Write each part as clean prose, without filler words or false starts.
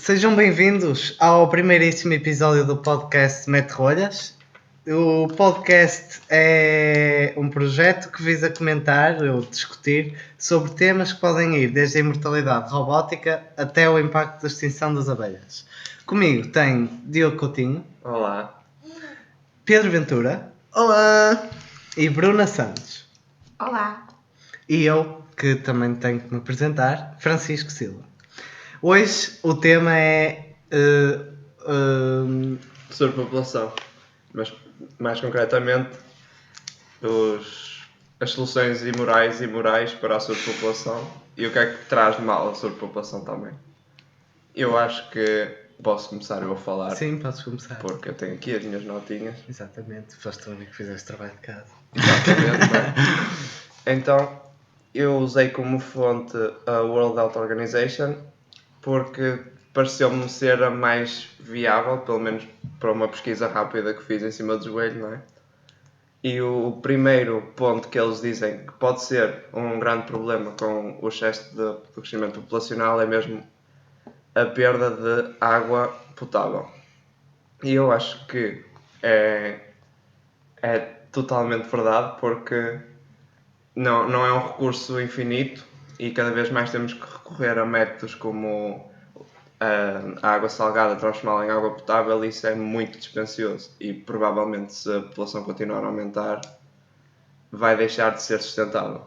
Sejam bem-vindos ao primeiríssimo episódio do podcast Mete Rolhas. O podcast é um projeto que visa comentar ou discutir sobre temas que podem ir desde a imortalidade robótica até o impacto da extinção das abelhas. Comigo tenho Diogo Coutinho. Olá. Pedro Ventura. Olá! E Bruna Santos. Olá! E eu, que também tenho que me apresentar, Francisco Silva. Hoje o tema é Superpopulação. Mas mais concretamente as soluções imorais e morais para a superpopulação e o que é que traz de mal a superpopulação também. Eu acho que posso começar eu a falar. Sim, podes começar. Porque eu tenho aqui as minhas notinhas. Exatamente, foste o único que fizeste trabalho de casa. Exatamente, né? Então, eu usei como fonte a World Health Organization porque pareceu-me ser a mais viável, pelo menos para uma pesquisa rápida que fiz em cima do joelho, não é? E o primeiro ponto que eles dizem que pode ser um grande problema com o excesso do crescimento populacional é mesmo a perda de água potável. E eu acho que é totalmente verdade, porque não é um recurso infinito e cada vez mais temos que recorrer a métodos como a água salgada, transformá-la em água potável, e isso é muito dispendioso e provavelmente, se a população continuar a aumentar, vai deixar de ser sustentável.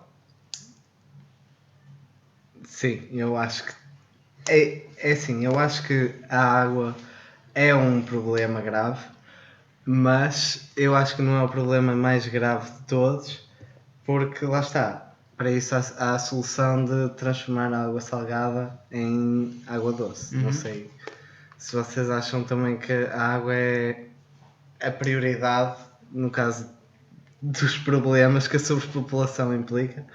Sim, eu acho que é assim, eu acho que a água é um problema grave, mas eu acho que não é o problema mais grave de todos, porque lá está, para isso há a solução de transformar a água salgada em água doce. Não sei se vocês acham também que a água é a prioridade no caso dos problemas que a sobrepopulação implica.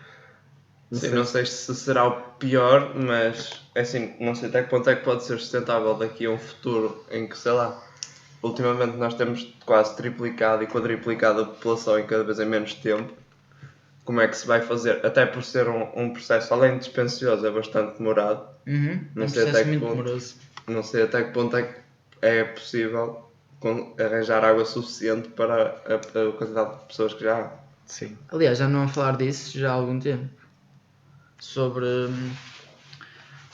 Não sei se será o pior, mas assim, não sei até que ponto é que pode ser sustentável daqui a um futuro em que, sei lá, ultimamente nós temos quase triplicado e quadriplicado a população em cada vez em menos tempo. Como é que se vai fazer? Até por ser um processo, além de dispendioso, é bastante demorado. Não sei até que ponto, demoroso. Não sei até que ponto é que é possível arranjar água suficiente para a quantidade de pessoas que já há. Sim. Aliás, já não a falar disso já há algum tempo. Sobre...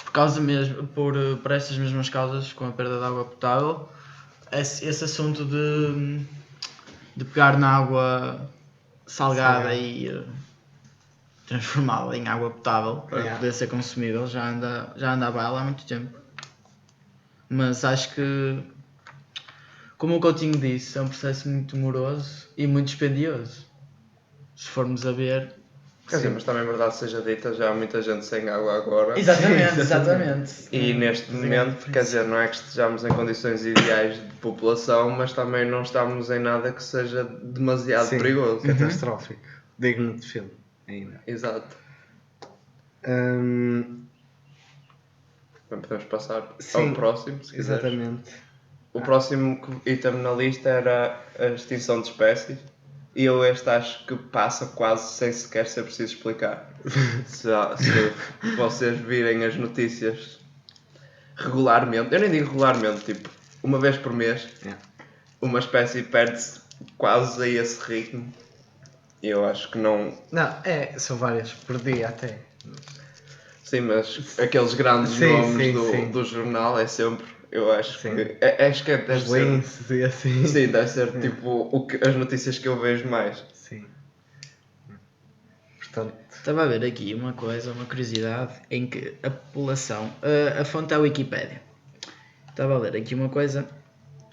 Por causa mesmo... Por estas mesmas causas, com a perda de água potável, esse assunto de pegar na água salgada e transformá-la em água potável para poder ser consumível já anda a baila há muito tempo. Mas acho que, como o Coutinho disse, é um processo muito demoroso e muito dispendioso. Se formos a ver... Quer dizer, mas também é verdade seja dita, já há muita gente sem água agora. Exatamente. E neste momento, quer dizer, não é que estejamos em condições ideais de população, mas também não estamos em nada que seja demasiado perigoso. Catastrófico. Digno de filme ainda. Exato. Podemos passar ao próximo, se quiseres. Exatamente. O próximo item na lista era a extinção de espécies. E eu acho que passa quase sem sequer ser preciso explicar. Se vocês virem as notícias regularmente, eu nem digo regularmente, tipo, uma vez por mês, uma espécie perde-se quase a esse ritmo. E eu acho que não... Não, são várias por dia até. Sim, mas aqueles grandes nomes do jornal é sempre... Eu acho que deve ser... assim. Sim, deve ser tipo as notícias que eu vejo mais. Sim. Portanto... Estava a ver aqui uma curiosidade, em que a população... A fonte é a Wikipédia. Estava a ler aqui uma coisa,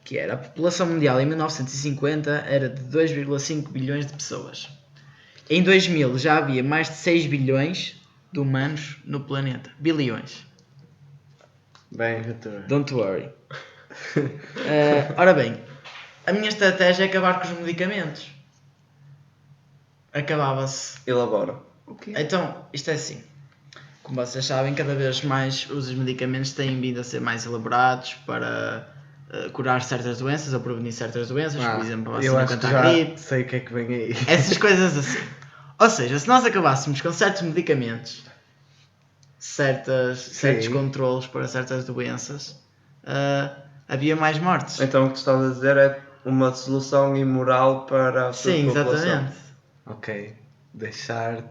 que era a população mundial em 1950 era de 2,5 bilhões de pessoas. Em 2000 já havia mais de 6 bilhões de humanos no planeta. Bilhões. Bem, Vitor. Don't worry. Ora bem, a minha estratégia é acabar com os medicamentos. Acabava-se. Elabora. Então, isto é assim. Como vocês sabem, cada vez mais os medicamentos têm vindo a ser mais elaborados para curar certas doenças ou prevenir certas doenças, por exemplo, a vacina contra a gripe. Sei o que é que vem aí. Essas coisas assim. Ou seja, se nós acabássemos com certos medicamentos, certos controlos para certas doenças, havia mais mortes. Então o que tu estás a dizer é uma solução imoral para a Sim, superpopulação. exatamente. Ok. Deixar.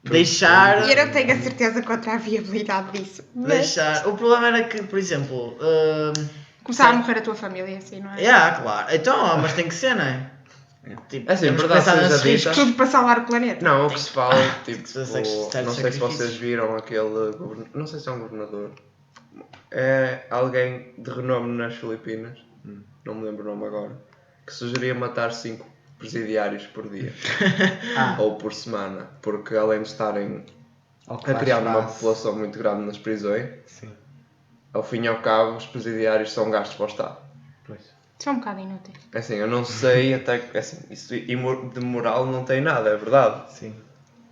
Deixar. E eu não tenho a certeza quanto à viabilidade disso. Mas Deixar. O problema era que, por exemplo. começar a morrer a tua família assim, não é? Claro. Então, mas tem que ser, não é? Tipo, É assim, temos que verdade pensar seja nesses dita. riscos. Tudo para salvar o planeta. Não, o que se fala, tipo, que ser certos não sei se vocês sacrifícios. viram aquele, não sei se é um governador, é alguém de renome nas Filipinas, não me lembro o nome agora, que sugeria matar 5 presidiários por dia, ou por semana, porque além de estarem a criar uma população muito grande nas prisões, Sim. ao fim e ao cabo os presidiários são gastos para o Estado. Pois. São um bocado inúteis. É assim, eu não sei até que, assim, isso de moral não tem nada, é verdade. Sim.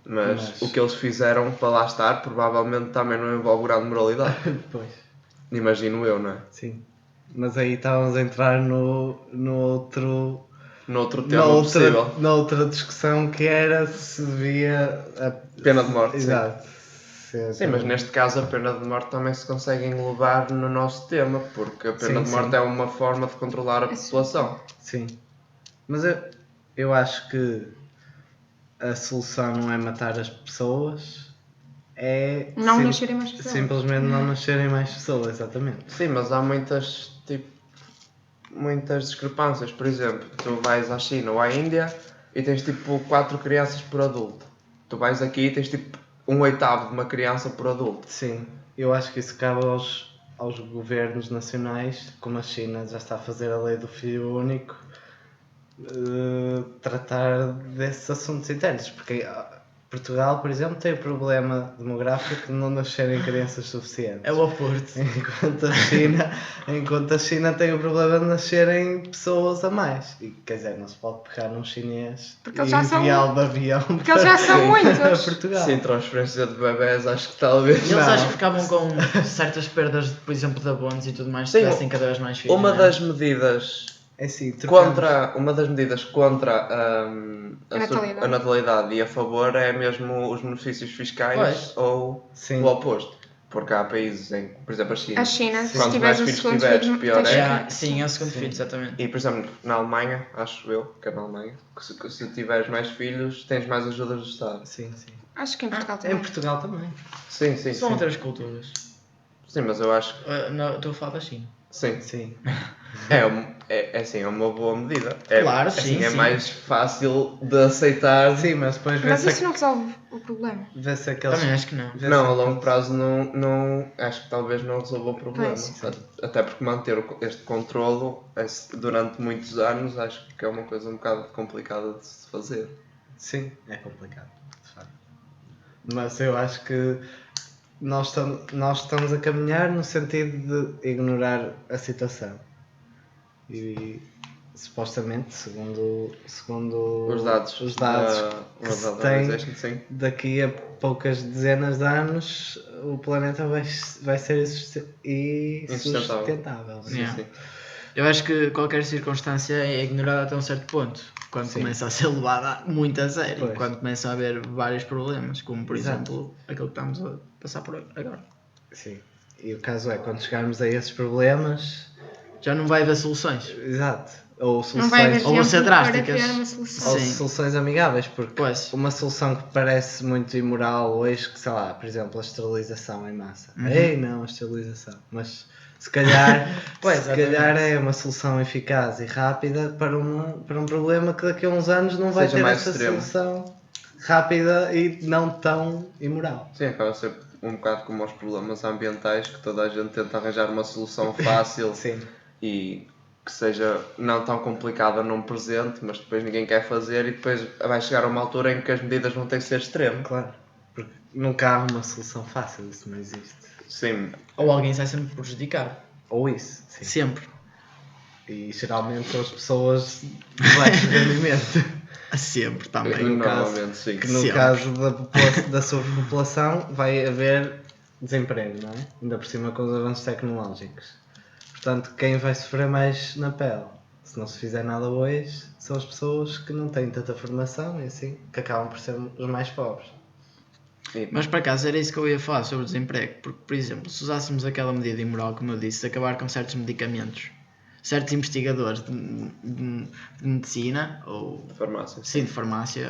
Mas o que eles fizeram para lá estar provavelmente também não envolve grande moralidade. Pois. Imagino eu, não é? Sim. Mas aí estávamos a entrar no outro. Noutro tema possível. Noutra discussão que era se devia. Pena de morte, sim. Exato. Sim, mas neste caso a pena de morte também se consegue englobar no nosso tema, porque a pena Sim, de morte sim. é uma forma de controlar a população. Sim. Mas eu acho que a solução não é matar as pessoas, é Não nascerem mais pessoas. simplesmente não nascerem mais pessoas, exatamente. Sim, mas há muitas discrepâncias. Por exemplo, tu vais à China ou à Índia e tens tipo 4 crianças por adulto. Tu vais aqui e tens tipo 1/8 de uma criança por adulto. Sim, eu acho que isso cabe aos governos nacionais, como a China já está a fazer a lei do filho único, tratar desses assuntos internos, porque Portugal, por exemplo, tem o problema demográfico de não nascerem crianças suficientes. É o oposto. Enquanto a China tem o problema de nascerem pessoas a mais. E quer dizer, não se pode pegar num chinês Porque e eles já são- enviá-lo de avião Porque eles já são a muitos. Portugal. Sim, transferência de bebés, acho que talvez. Eles Não. acho que ficavam com certas perdas, por exemplo, de abonos e tudo mais, se Sim, tivessem cada vez mais filhos. Uma não é? das medidas É assim, uma das medidas contra Natalidade. a natalidade e a favor é mesmo os benefícios fiscais Pois. ou Sim. o oposto. Porque há países em, por exemplo, a China. A China, se Quanto tiveres mais o filhos segundo tiveres, filho, pior tens é. que- Sim, é o segundo filho, exatamente. E, por exemplo, na Alemanha, acho eu, que é na Alemanha, que se tiveres mais filhos, tens mais ajudas do Estado. Sim, sim. Acho que em Portugal Em também. Portugal também. Sim, sim, São sim. outras culturas. Sim, mas eu acho que Estou a falar da China. sim. Sim. É assim, é uma boa medida. Claro, assim, sim, é sim. mais fácil de aceitar. Sim, mas depois Mas vê-se isso não resolve o problema. vê-se aqueles. Também acho que não. vê-se Não, a longo aqueles- prazo não acho que talvez não resolva o problema. Pois. Até porque manter este controlo durante muitos anos acho que é uma coisa um bocado complicada de se fazer. Sim, é complicado, de facto. Mas eu acho que nós estamos a caminhar no sentido de ignorar a situação. E supostamente, segundo Os dados que World se Health tem, Organization, sim. daqui a poucas dezenas de anos o planeta vai ser Insustentável. sustentável. Sim, Yeah. sim. Eu acho que qualquer circunstância é ignorada até um certo ponto. Quando Sim. começa a ser levada muito a sério. Pois. Quando começam a haver vários problemas, como por Exato. exemplo aquele que estamos a passar por agora. Sim. E o caso é, quando chegarmos a esses problemas, Já não vai haver soluções. exato, ou Não vai haver soluções, Ou vão ser tempo para drásticas. criar uma solução. ou Sim. soluções amigáveis, porque Pois. uma solução que parece muito imoral hoje, que sei lá, por exemplo, a esterilização em massa. Uhum. Ei, não, a esterilização. Mas se calhar, Pois, se calhar exatamente. é uma solução eficaz e rápida para um problema que daqui a uns anos não vai Seja ter mais essa extremo. solução rápida e não tão imoral. Sim, acaba a ser um bocado como os problemas ambientais, que toda a gente tenta arranjar uma solução fácil Sim, e que seja não tão complicada num presente, mas depois ninguém quer fazer e depois vai chegar a uma altura em que as medidas vão ter que ser extremas. claro. Porque nunca há uma solução fácil, isso não existe. Sim, Ou alguém sai sempre prejudicado. Ou isso, sim. Sempre. E geralmente são as pessoas de baixo rendimento. Sempre também. no caso- normalmente sim. Que no Sempre. caso da sobrepopulação vai haver desemprego, não é? Ainda por cima com os avanços tecnológicos. Portanto, quem vai sofrer mais na pele, se não se fizer nada hoje, são as pessoas que não têm tanta formação e assim, que acabam por ser os mais pobres. Mas por acaso era isso que eu ia falar sobre o desemprego, porque, por exemplo, se usássemos aquela medida imoral, como eu disse, de acabar com certos medicamentos, certos investigadores de medicina, ou Farmácia. sim, de farmácia,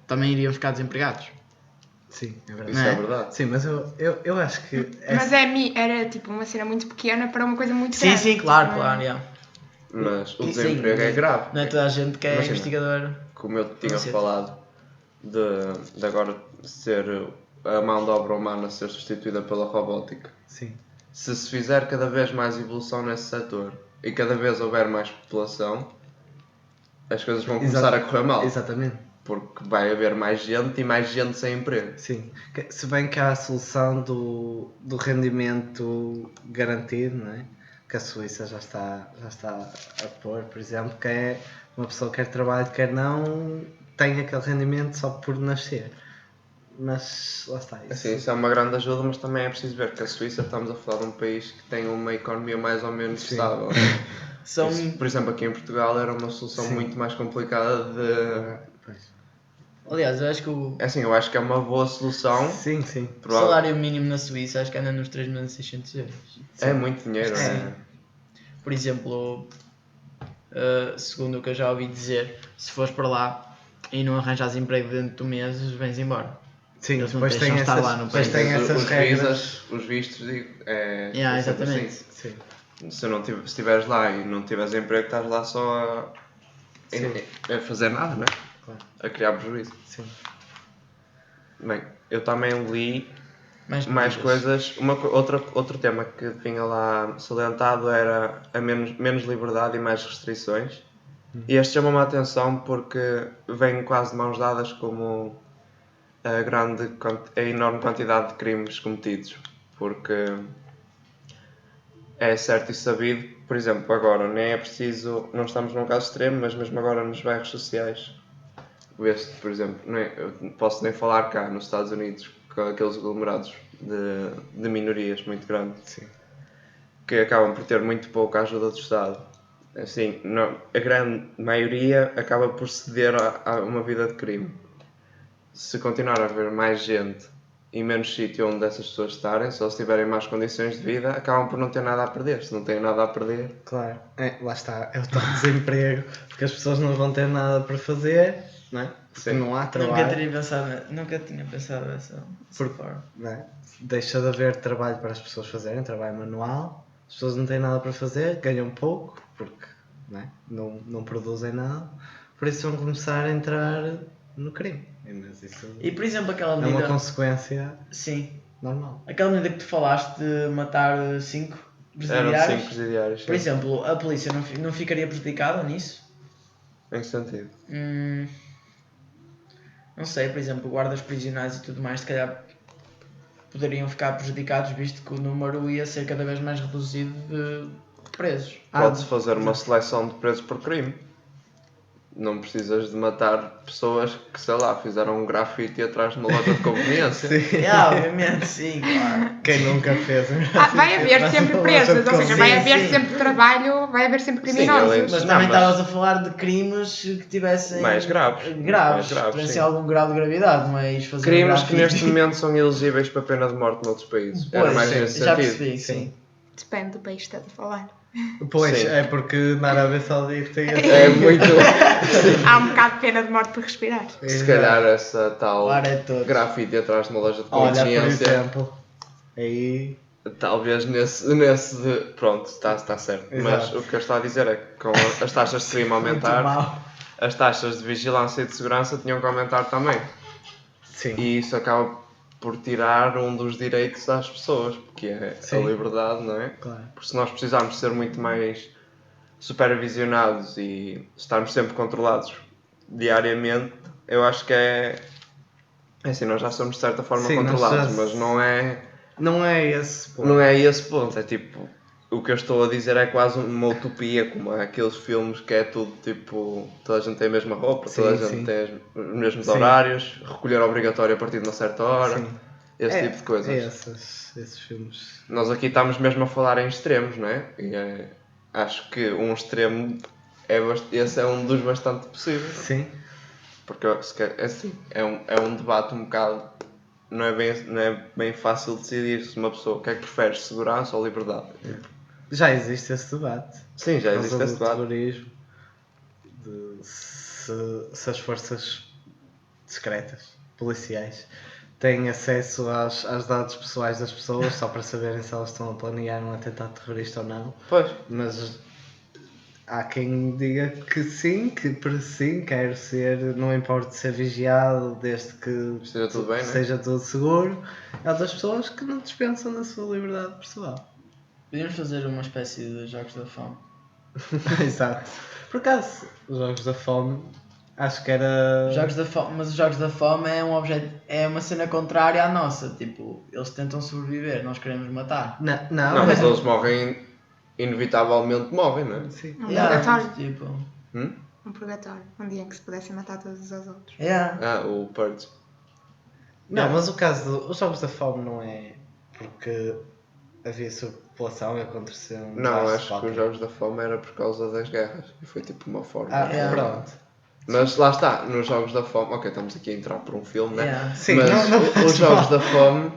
também iriam ficar desempregados. Sim, é verdade. Isso Não é é? verdade. Sim, mas eu acho que. Mas era tipo uma cena muito pequena para uma coisa muito Sim, grande. sim, claro, Tipo, claro, yeah. Mas o Sim, desemprego é grave. Não é toda a gente que é Imagina. investigador. Como eu tinha Não sei. falado de agora ser a mão de obra humana ser substituída pela robótica. Sim. Se fizer cada vez mais evolução nesse setor e cada vez houver mais população, as coisas vão começar a correr mal. Exatamente. Porque vai haver mais gente e mais gente sem emprego. Sim. Se bem que há a solução do rendimento garantido, não é? Que a Suíça já está a pôr, por exemplo, que é uma pessoa quer trabalho, quer não, tem aquele rendimento só por nascer. Mas lá está isso. Assim, isso é uma grande ajuda, mas também é preciso ver que a Suíça, estamos a falar de um país que tem uma economia mais ou menos Sim. estável. São... Isso, por exemplo, aqui em Portugal era uma solução Sim. muito mais complicada de... Pois. Aliás, eu acho que o É assim, eu acho que é uma boa solução. Sim, sim. salário mínimo na Suíça acho que anda nos 3.600 euros. É muito dinheiro, Sim. é. Por exemplo, segundo o que eu já ouvi dizer, se fores para lá e não arranjas emprego dentro do mês, vens embora. Sim, Eles não depois deixam tem estar essas, lá no depois país. tem essas os regras. visas, os vistos, digo, é sempre Exatamente. assim. Sim. Se não se estiveres lá e não tiveres emprego, estás lá só Sim. a fazer nada, não é? Claro. A criar prejuízo. Sim. Bem, eu também li mais medidas. coisas. Outro tema que vinha lá salientado era a menos liberdade e mais restrições. E este chama-me a atenção porque vem quase de mãos dadas como a enorme quantidade de crimes cometidos. Porque é certo e sabido, por exemplo, agora nem é preciso, não estamos num caso extremo, mas mesmo agora nos bairros sociais, vê-se, por exemplo, eu posso nem falar cá nos Estados Unidos, com aqueles aglomerados de minorias muito grandes, Sim. que acabam por ter muito pouca ajuda do Estado. Assim, a grande maioria acaba por ceder a uma vida de crime. Se continuar a haver mais gente e menos sítio onde essas pessoas estarem, se eles tiverem más condições de vida, acabam por não ter nada a perder. Se não têm nada a perder... Claro. Lá está. É o tal desemprego, porque as pessoas não vão ter nada para fazer, não é? Porque Sim. não há trabalho. Nunca tinha pensado dessa forma. Não é? Deixa de haver trabalho para as pessoas fazerem, trabalho manual. As pessoas não têm nada para fazer, ganham pouco, porque não, é? não produzem nada. Por isso vão começar a entrar no crime. Mas isso E por exemplo aquela é uma medida... consequência Sim. normal. Aquela medida que tu falaste de matar 5 Eram presidiários. 5 presidiários. Por exemplo, a polícia não ficaria prejudicada nisso? Em que sentido? Não sei, por exemplo, guardas prisionais e tudo mais, se calhar poderiam ficar prejudicados, visto que o número ia ser cada vez mais reduzido de presos. Pode-se fazer uma seleção de presos por crime. Não precisas de matar pessoas que, sei lá, fizeram um grafite atrás de uma loja de conveniência. Obviamente, sim, claro. Quem nunca fez? Vai haver sempre presos, ou seja, vai Sim, haver sim. sempre trabalho, vai haver sempre Sim, criminosos. além- Mas Não, também mas- estavas a falar de crimes que tivessem... Mais graves. Graves, Mais graves, podem sim. ser algum grau de gravidade, mas fazer Crimes um que neste momento são elegíveis para pena de morte noutros países. Era Pois, mais sim, nesse já sentido. percebi, sim. Depende do país que estás a falar. Pois, Sim. é porque na Arábia Saudita É muito. Há um bocado de pena de morte por respirar. Se calhar essa tal Claro, é todos. grafite atrás de uma loja de Olha, por conveniência. exemplo, aí Talvez nesse de... Pronto, está certo. Mas Exato. o que eu estou a dizer é que com as taxas de crime Muito aumentar, mal. as taxas de vigilância e de segurança tinham que aumentar também. sim. E isso acaba por tirar um dos direitos às pessoas, que é a Sim. liberdade, não é? Claro. Porque se nós precisarmos ser muito mais supervisionados e estarmos sempre controlados diariamente, eu acho que é assim, nós já somos de certa forma Sim, nós controlados, já- mas não é esse ponto. Não é esse ponto, é tipo, o que eu estou a dizer é quase uma utopia, como aqueles filmes que é tudo tipo, toda a gente tem a mesma roupa, toda a Sim, gente sim. tem os mesmos Sim. horários, recolher obrigatório a partir de uma certa hora, Sim. esse tipo de coisas. É esses filmes. Nós aqui estamos mesmo a falar em extremos, não é? E acho que um extremo, esse é um dos bastante possíveis, Sim. porque assim, é um debate um bocado não é bem fácil decidir se uma pessoa, o que é que prefere, segurança ou liberdade. Já existe esse debate. Sim, já Por existe causa esse do debate. terrorismo, de se as forças secretas, policiais, têm acesso aos dados pessoais das pessoas só para saberem se elas estão a planear um atentado terrorista ou não. Pois, Mas há quem diga que sim, quero ser, não importa ser vigiado, desde que Esteja tudo bem, não é? esteja tudo seguro. Há outras pessoas que não dispensam da sua liberdade pessoal. Podíamos fazer uma espécie de jogos da fome. Exato. Por acaso, os Jogos da Fome, acho que era. Jogos da fome, mas os jogos da fome é uma cena contrária à nossa. Tipo, eles tentam sobreviver, nós queremos matar. não, mas eles morrem, inevitavelmente morrem, não é? Sim. Um Yeah, purgatório. tipo, Um purgatório. Um dia em que se pudessem matar todos uns aos outros. yeah. O Purge. Não, mas o caso dos Jogos da Fome não é porque havia superpopulação e aconteceu um Não, desastre acho que qualquer. os Jogos da Fome era por causa das guerras. E foi tipo uma forma. Yeah. Pronto. Mas lá está, nos Jogos da Fome. Ok, estamos aqui a entrar por um filme, né? Yeah. Sim, Mas não os faz Jogos mal. da Fome.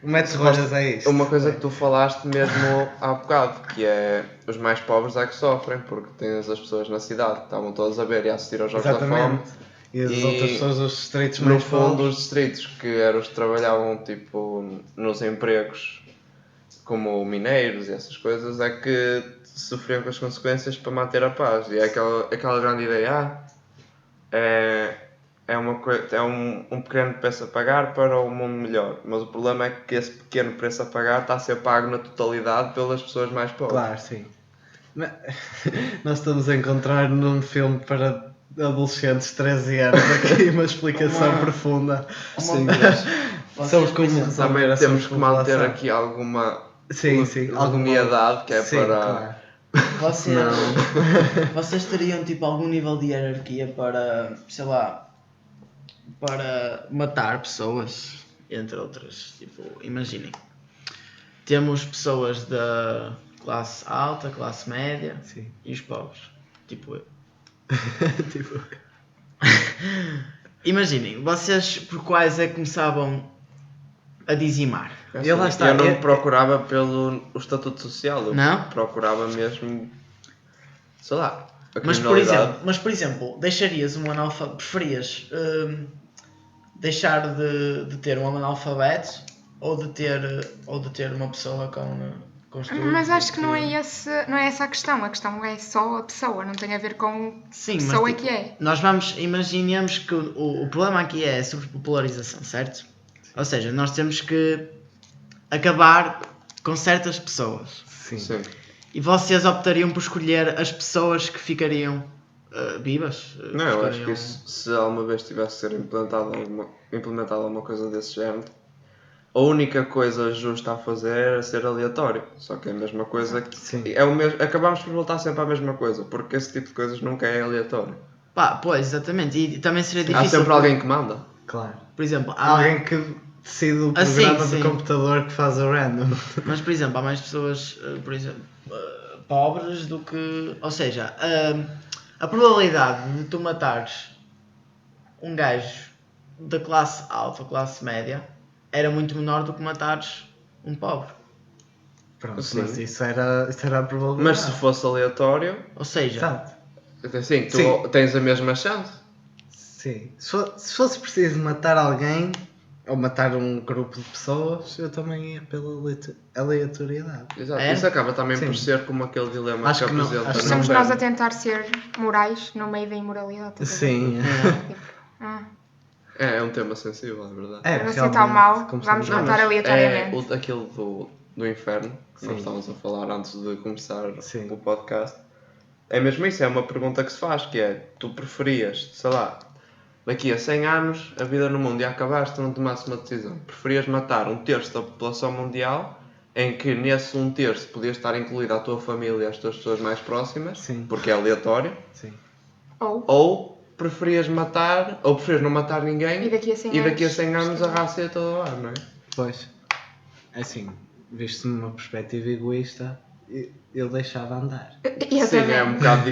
O Metro Rolhas é isto. Uma coisa que tu falaste mesmo há bocado, que é os mais pobres é que sofrem, porque tens as pessoas na cidade que estavam todas a ver e a assistir aos Jogos da Fome. Exatamente. E as E, outras pessoas dos distritos No mais fundo, pobres. os distritos que eram os que trabalhavam tipo, nos empregos como mineiros e essas coisas é que sofriam com as consequências para manter a paz. E é aquela grande ideia, é um pequeno preço a pagar para um mundo melhor. Mas o problema é que esse pequeno preço a pagar está a ser pago na totalidade pelas pessoas mais pobres. Claro, sim. Nós estamos a encontrar num filme para adolescentes de 13 anos aqui uma explicação profunda sobre como resolver Também a temos que manter superpopulação. aqui alguma Sim, legitimidade, que é sim, para... claro. Vocês teriam tipo algum nível de hierarquia para, sei lá, para matar pessoas, entre outras. Tipo, imaginem, temos pessoas da classe alta, classe média Sim. e os pobres, tipo eu. Tipo, Imaginem, vocês por quais é que começavam a dizimar? E lá está, Eu não é- procurava pelo o estatuto social, eu Não? procurava mesmo, sei lá, a Mas criminalidade. por exemplo, deixarias um analfabeto, preferias deixar de ter um analfabeto ou de ter uma pessoa com estudos? Mas acho que não é essa a questão. A questão é só a pessoa, não tem a ver com Sim, a pessoa mas, tipo, que é. Nós imaginemos que o problema aqui é a sobrepopularização, certo? Ou seja, nós temos que acabar com certas pessoas. sim. Sim. E vocês optariam por escolher as pessoas que ficariam vivas? Não, eu acho que isso, se alguma vez tivesse de ser implementada alguma coisa desse género, a única coisa justa a fazer era ser aleatório. Só que é a mesma coisa que... Sim. É o mesmo, acabamos por voltar sempre à mesma coisa, porque esse tipo de coisas nunca é aleatório. Pá, pois, exatamente. E também seria Há difícil. sempre alguém que manda. Claro. Por exemplo, Há alguém que decide o Ah, sim, programa sim. do computador que faz o random. Mas, por exemplo, há mais pessoas, por exemplo, pobres do que... Ou seja, a probabilidade de tu matares um gajo da classe alta, classe média, era muito menor do que matares um pobre. Pronto, Sim. mas isso era a probabilidade. Mas se fosse aleatório, Ou seja, Exato. assim, tu Sim. tens a mesma chance. Sim. Se fosse preciso matar alguém ou matar um grupo de pessoas, eu também ia pela aleatoriedade. Exato. É? Isso acaba também Sim. por ser como aquele dilema Acho que que não- apresenta acho que no Somos nós a Inferno. tentar ser morais no meio da imoralidade. estás a ver? Sim. Tipo, É um tema sensível, é verdade. É, para não ser realmente, tão mau, como vamos somos matar nós. aleatoriamente. Aquele do Inferno, que nós Sim. estávamos a falar antes de começar Sim. o podcast. É mesmo isso, é uma pergunta que se faz, que é, tu preferias, sei lá, daqui a 100 anos a vida no mundo ia acabar se tu não tomasses uma decisão. Preferias matar um terço da população mundial, em que nesse um terço podias estar incluída a tua família e as tuas pessoas mais próximas, Sim. porque é aleatório, Sim. ou preferias matar, ou preferias não matar ninguém E daqui a 100 daqui a anos, 100 anos a raça ia toda lá, não é? Pois. É assim, visto-me uma perspectiva egoísta, eu deixava andar. Eu Sim, também. é um bocado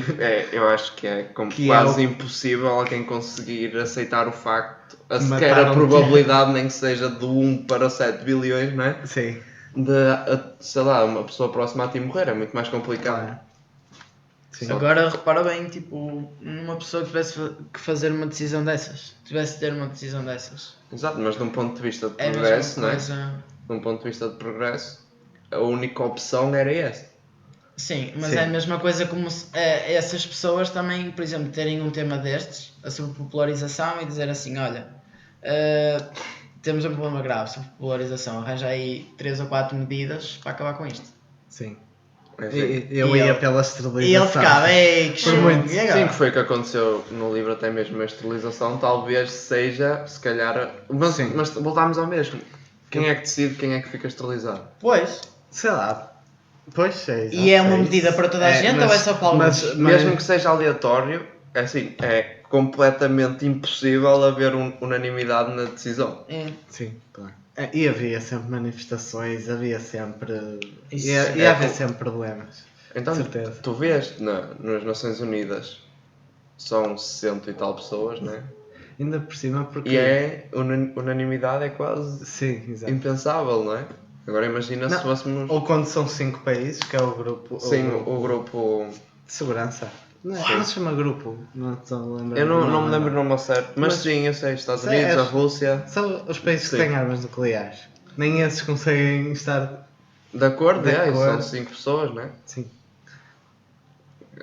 eu acho que é Que quase é impossível alguém conseguir aceitar o facto, sequer Mataram a probabilidade, nem que seja de 1 para 7 bilhões, não é? Sim, Sei lá, uma pessoa próxima a ti morrer, é muito mais complicado. claro. Sim. Só- Agora repara bem, tipo, numa pessoa que tivesse que fazer uma decisão dessas, tivesse de ter uma decisão dessas. Exato, mas de um ponto de vista de É a progresso, mesma não é? coisa. De um ponto de vista de progresso, a única opção era essa. Sim, mas Sim. é a mesma coisa como se, essas pessoas também, por exemplo, terem um tema destes, a sobrepopularização, e dizer assim, olha, temos um problema grave, sobrepopularização, arranja aí 3 ou 4 medidas para acabar com isto. Sim. Enfim. Eu E ia ele- pela E esterilização. ele ficava, ei, que Por show, muito. e agora? Sim, que foi o que aconteceu no livro, até mesmo a esterilização, talvez seja, se calhar. Sim. Mas voltámos ao mesmo. Quem é que decide quem é que fica esterilizado? Pois, Sei lá. Pois é. e é uma medida para toda a gente ou é só para alguns? Mesmo que seja aleatório, é assim, é completamente impossível haver unanimidade na decisão. Sim, claro. E havia sempre manifestações, havia sempre. Isso Ia haver sempre problemas. Então, Certeza. tu vês nas Nações Unidas são 60 e tal pessoas, né? Ainda por cima porque. E é unanimidade é quase Sim, exato. impensável, não é? Agora imagina se Não, fôssemos. Ou quando são 5 países, que é o grupo. Sim, o grupo. de segurança. Não, Sim. não se chama grupo. Não estou a lembrar. Eu não, do não nome me lembro o agora. nome ao certo, mas Mas- sim, eu sei, Estados Sei, Unidos, a és- Rússia. São os países Sim. que têm armas nucleares. Nem esses conseguem estar. De acordo, De são acordo. 5 pessoas, não é? Sim.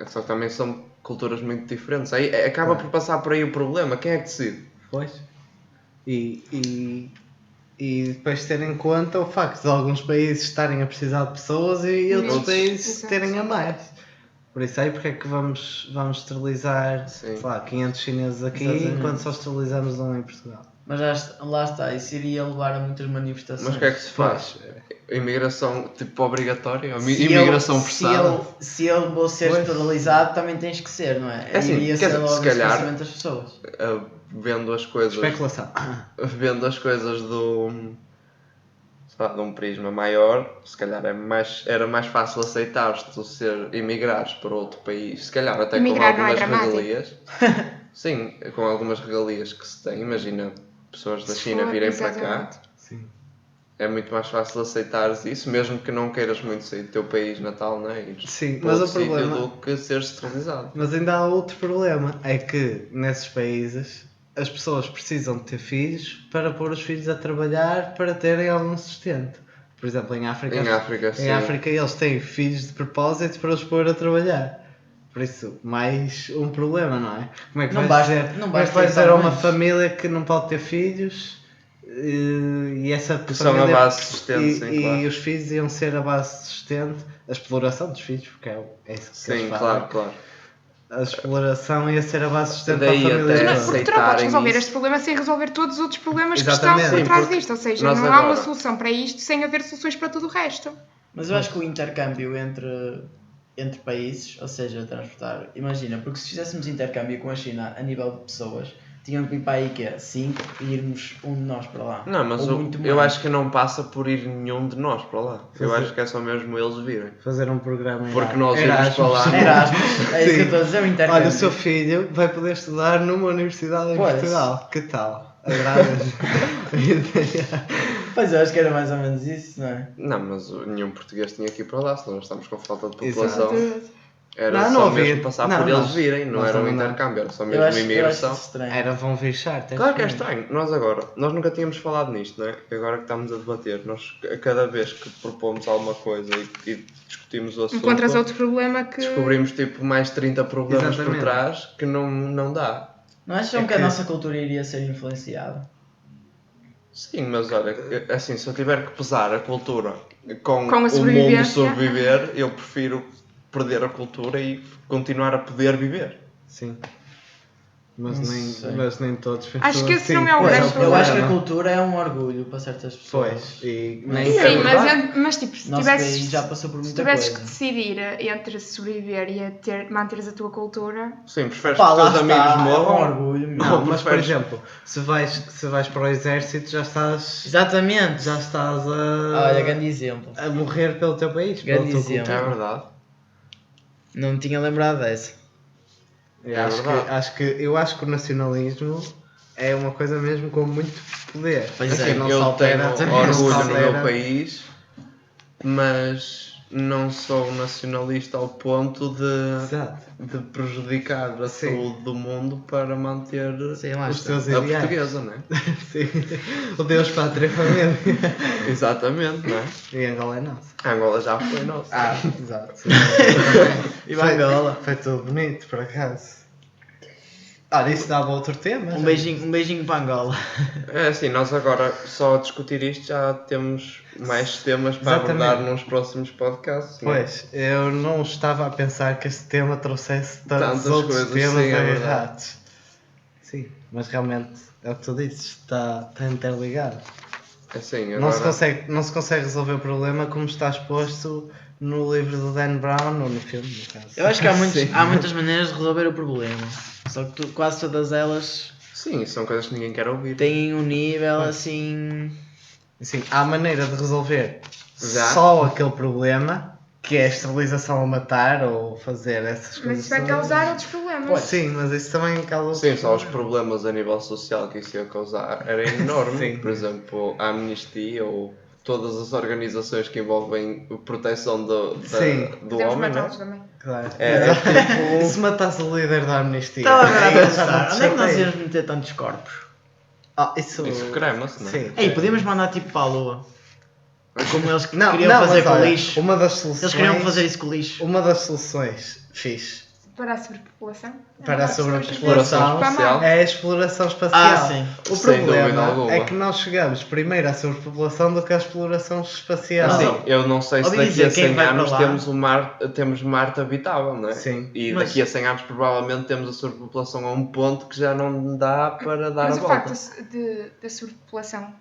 Só que também são culturas muito diferentes. Aí acaba Claro. por passar por aí o problema. Quem é que decide? Pois. E depois ter em conta o facto de alguns países estarem a precisar de pessoas e outros Outros. países Exato. terem a mais. Por isso aí porque é que vamos esterilizar, Sim. sei lá, 500 chineses aqui Exatamente. enquanto só esterilizamos um em Portugal? Mas lá está, isso iria levar a muitas manifestações. Mas o que é que se faz? Imigração tipo obrigatória? Imigração forçada? Se eu vou ser Pois. esterilizado, também tens que ser, não é? É assim, Iria quer ser dizer, logo se o calhar- esquecimento das pessoas. Vendo as coisas. Especulação. Vendo as coisas sei lá, de um prisma maior, se calhar era mais fácil aceitar tu imigrares para outro país, se calhar até Emigrar com não é algumas dramático. regalias. Sim, com algumas regalias que se tem. Imagina pessoas da Se China for, virem para cá. exatamente. Sim. É muito mais fácil aceitares isso, mesmo que não queiras muito sair do teu país natal, não é? Ires Sim, para mas outro o problema- sítio do que ser esterilizado. Mas ainda há outro problema, é que nesses países as pessoas precisam de ter filhos para pôr os filhos a trabalhar para terem algum sustento. Por exemplo, em África, Em África, sim. em África eles têm filhos de propósito para os pôr a trabalhar. Por isso, mais um problema, não é? Como é que Não vais basta- dizer, não como é que basta vais então dizer a uma muitos. família que não pode ter filhos e essa Que são a família base de sustento, e, sim, e claro. os filhos iam ser a base de sustento, a exploração dos filhos, porque é isso que eles Sim, fazem. claro, claro. A exploração ia ser a base de sustento para a Daí família até toda. Porque tu não podes aceitarem resolver isso. este problema sem resolver todos os outros problemas que Exatamente. estão por Sim, trás porque disto. Ou seja, nós não há uma agora- solução para isto sem haver soluções para tudo o resto. Mas eu acho que o intercâmbio entre países, ou seja, transportar, imagina, porque se fizéssemos intercâmbio com a China a nível de pessoas, tinham que ir para aí que é 5 e irmos um de nós para lá. Não, mas Ou muito eu mais. acho que não passa por ir nenhum de nós para lá. Eu Fazer- acho que é só mesmo eles virem. Fazer um programa Porque nós irmos Erasmus. para lá. Erasmus, é isso que eu estou a dizer, o intercâmbio. Olha, o seu filho vai poder estudar numa universidade em Pois. Portugal. Que tal? Agradas? Pois eu acho que era mais ou menos isso, não é? Não, mas nenhum português tinha que ir para lá, senão nós estamos com falta de Exato. população. Era Não, só não havia- mesmo passar não, por eles nós- virem, não nós era um também não. intercâmbio, era só Eu mesmo acho, imigração. isso estranho. Era vão vir charters. Claro que é estranho. Nós nunca tínhamos falado nisto, não é? Agora que estamos a debater, nós cada vez que propomos alguma coisa e discutimos o assunto, Encontras outro problema que. descobrimos tipo mais 30 problemas por Exatamente. trás que não dá. Não acham É que a que- nossa cultura iria ser influenciada? Sim, mas olha, assim, se eu tiver que pesar a cultura com Com a o mundo sobrevivência. sobreviver, eu prefiro perder a cultura e continuar a poder viver. Sim. mas Não nem, sei. mas nem todos pensam Acho que esse assim. não é o Pois, grande Eu problema. acho que a cultura é um orgulho para certas pessoas. Pois, e Não é? nem Sim, É mas, verdade. mas tipo, se Nosso tivesses, país já passou por se muita tivesses coisa. que decidir entre sobreviver e manteres a tua cultura, Sim, preferes Pá, que os lá teus está, amigos é um morram? orgulho meu. Não, mas por preferes- exemplo, se vais para o exército já estás Exatamente. a Olha, grande exemplo. morrer pelo teu país, pela Grande tua exemplo. É cultura. verdade. Não me tinha lembrado dessa. Eu É acho que o nacionalismo é uma coisa mesmo com muito poder. Pois Assim, é. não se Eu altera, tenho não se orgulho no altera. meu país, mas não sou nacionalista ao ponto Exato. de prejudicar a Sim. saúde do mundo para manter Sim, lá Os está. teus a ideais. portuguesa, não é? Sim. O Deus, Pátria e Família. Exatamente, não é? E Angola é nossa. A Angola já foi nossa. Exato. E o Angola. Foi tudo bonito, por acaso. Isso dava outro tema. Um já. beijinho para Angola. É assim, nós agora só a discutir isto já temos mais temas para Exatamente. abordar nos próximos podcasts. não é? Pois, eu não estava a pensar que este tema trouxesse tantos Tantas outros coisas, temas sim, é agarrados. Sim, mas realmente é o que tu dizes, está interligado. Assim, Não, agora... não se consegue resolver o problema como está exposto no livro do Dan Brown ou no filme, no caso. Eu acho que Sim. há muitas maneiras de resolver o problema. Só que quase todas elas Sim, são coisas que ninguém quer ouvir. têm um nível assim. Assim, há maneira de resolver Já? só aquele problema, que é a esterilização a matar ou fazer essas mas coisas. isso vai todas. causar outros problemas. Sim, mas isso também causa. Sim, só os problemas a nível social que isso ia causar era enorme. Sim. Por exemplo, a Amnistia ou todas as organizações que envolvem a proteção Sim. do Podemos homem, não é? matá-los também. Claro. É tipo... Se matasse o líder da amnistia. Estava agora a aí já pensar, não onde é que nós chateia. íamos meter tantos corpos? Isso crema-se, não é? Sim. Ei, podíamos mandar tipo para a lua. Como eles Não, queriam não, fazer mas com o olha, lixo. Uma das soluções. Eles queriam fazer isso com o lixo. Uma das soluções fixe Para a sobrepopulação. para a Exploração sobrepopulação espacial. é a exploração espacial. Ah, sim. O Sem dúvida problema alguma. é que nós chegamos primeiro à sobrepopulação do que à exploração espacial. Assim, Não. eu não sei se Ouvi daqui dizer a quem 100 vai para anos lá. temos Marte habitável, não é? Sim. E Mas- daqui a 100 anos provavelmente temos a sobrepopulação a um ponto que já não dá para dar Mas a o volta. facto da sobrepopulação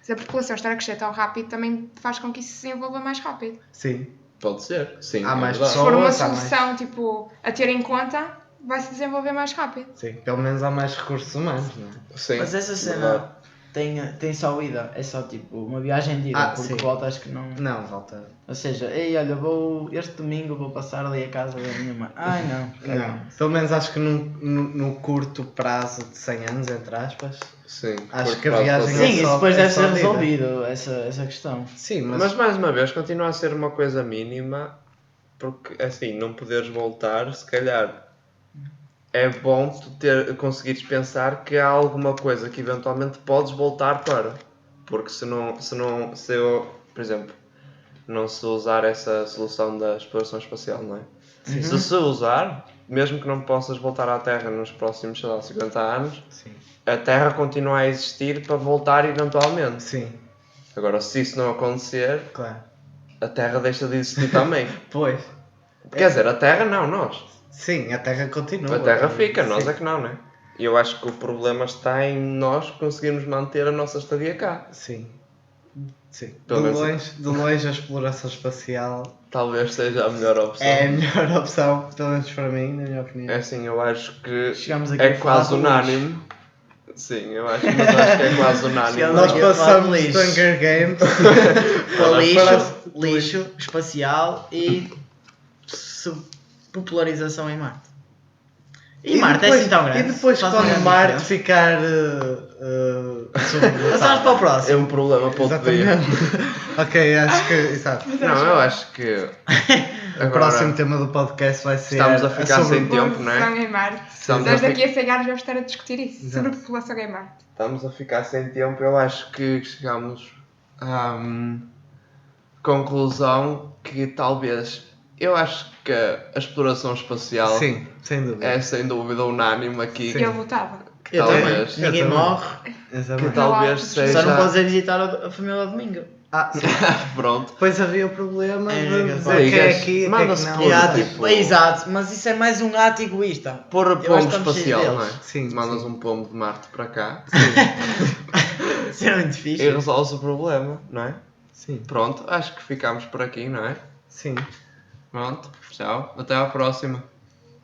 se a população estar a crescer tão rápido também faz com que isso se desenvolva mais rápido. Sim. Pode ser, sim, Há é mais verdade. Se for uma Há mais. solução tipo, a ter em conta, vai se desenvolver mais rápido. Sim, pelo menos há mais recursos humanos, não é? Sim, Mas essa verdade. cena tem só ida. É só tipo uma viagem de ida. Ah, porque sim. volta acho que não. Não, volta. Ou seja, ei, olha, este domingo vou passar ali a casa da minha mãe. Ai não. Não. Pelo menos acho que no curto prazo de 100 anos, entre aspas. Sim, Acho curto que a prazo viagem pode Sim, ser. é isso só- depois é deve só ser vida. resolvido, essa questão. Sim, Mas mais uma vez, continua a ser uma coisa mínima, porque assim, não poderes voltar, se calhar é bom tu conseguires pensar que há alguma coisa que eventualmente podes voltar para. Porque se eu, por exemplo, não se usar essa solução da exploração espacial, não é? Se usar, mesmo que não possas voltar à Terra nos próximos, sei lá, 50 anos, Sim. a Terra continua a existir para voltar eventualmente. Sim, Agora, se isso não acontecer, claro. a Terra deixa de existir também. Pois. Quer dizer, a Terra não, nós. Sim, a Terra continua. A Terra fica, nós Sim. é que não, né? E eu acho que o problema está em nós conseguirmos manter a nossa estadia cá. Sim. Sim. Pelo menos- De longe a exploração espacial Talvez seja a melhor opção. é a melhor opção, pelo menos para mim, na minha É opinião. assim, eu acho que Chegamos aqui é a falar quase do unânime. Sim, mas acho que é quase unânime. Chegamos Nós aqui a falar de passamos lixo. do Hunger Games Para lixo, para- lixo espacial e popularização em Marte. E Marte é assim tão grande. E depois Faz uma quando grande Marte diferença. ficar Passamos para o É próximo. um problema para outro dia. Exatamente. Ok, acho que. Exato. Não, eu acho que. O próximo tema do podcast vai ser. Estamos a ficar sem tempo, não é? População em Marte. Estamos Nós a daqui a 100 anos vamos estar a discutir isso. Exato. Sobre população em Marte. Estamos a ficar sem tempo. Eu acho que chegamos à conclusão que talvez. Eu acho que a exploração espacial Sim, sem dúvida. é sem dúvida unânime aqui. Sim. Eu votava. Eu Talvez. também. Ninguém também. morre. Que Exatamente. talvez Só seja. Só não podes ir visitar a família ao domingo. Ah, sim. Pronto. Depois havia o problema É, de ligas, dizer que é ligas, aqui e que é manda-se que não. por- Yeah, tipo- tipo, exato, mas isso é mais um ato egoísta. Pôr Eu acho pombo que estamos cheios espacial, não é? deles. Sim, Mandas sim. um pombo de Marte para cá Isso é muito e fixe. resolves o problema, não é? Sim, Pronto, acho que ficamos por aqui, não é? sim. Pronto, tchau, até à próxima.